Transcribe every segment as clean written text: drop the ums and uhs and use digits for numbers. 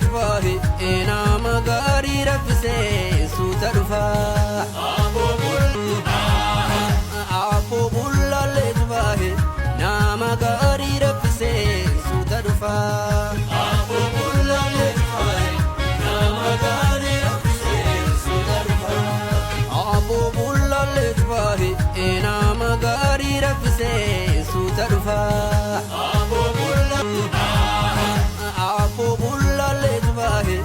lejbahi enama gari rafse sutarufa apo bulla lejbahi nama gari rafse sutarufa apo bulla lejbahi nama gari rafse sutarufa apo bulla lejbahi enama gari rafse sutarufa apo bulla lejbahi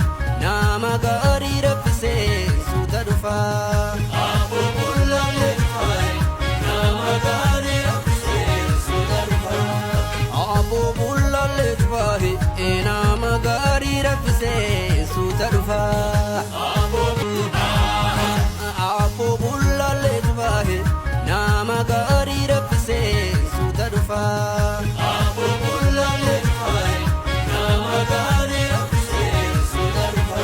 nama gari rafse sutarufa apo bulla lejbahi nama gari rafse sutarufa apo bulla lejbahi enama gari rafse sutarufa apo bulla lejbahi nama gari rafse sutarufa apo bulla lejbahi nama gari rafse sutarufa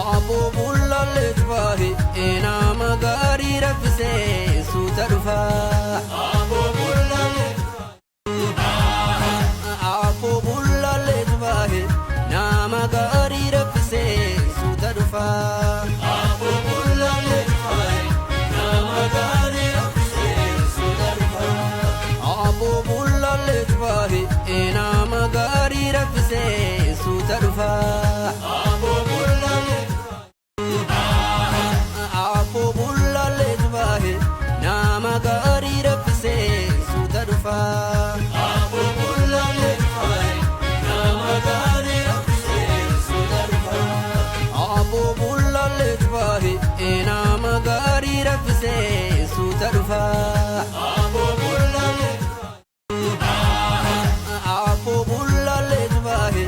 apo bulla lejbahi enama gari rafse sutarufa apo bulla lejbahi nama gari rafse sutarufa apo bulla lejbahi nama gari rafse sutarufa apo bulla lejbahi enama gari rafse sutarufa apo bulla lejbahi nama gari rafse sutarufa apo bulla lejbahi nama gari rafse sutarufa apo bulla lejbahi enama gari rafse sutarufa apo bulla lejbahi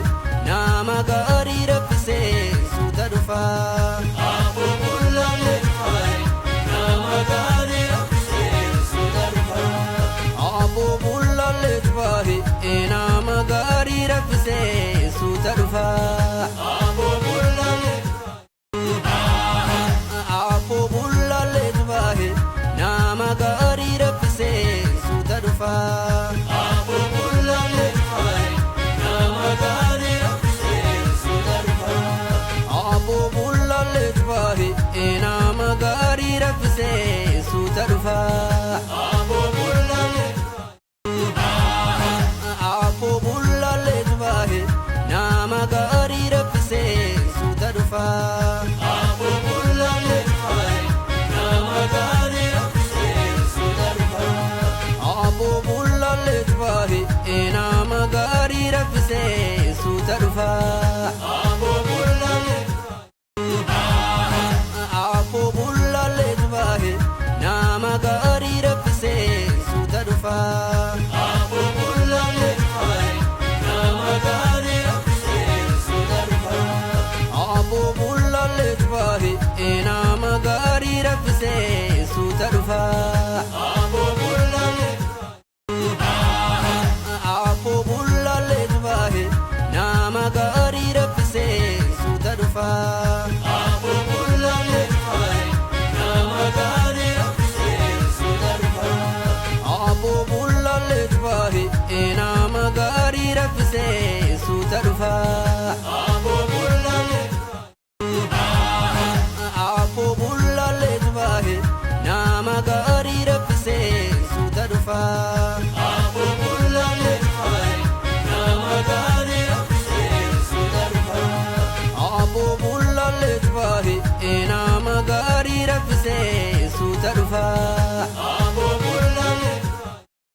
nama gari rafse sutarufa apo bulla lejbahi nama gari rafse sutarufa apo bulla lejbahi enama gari rafse sutarufa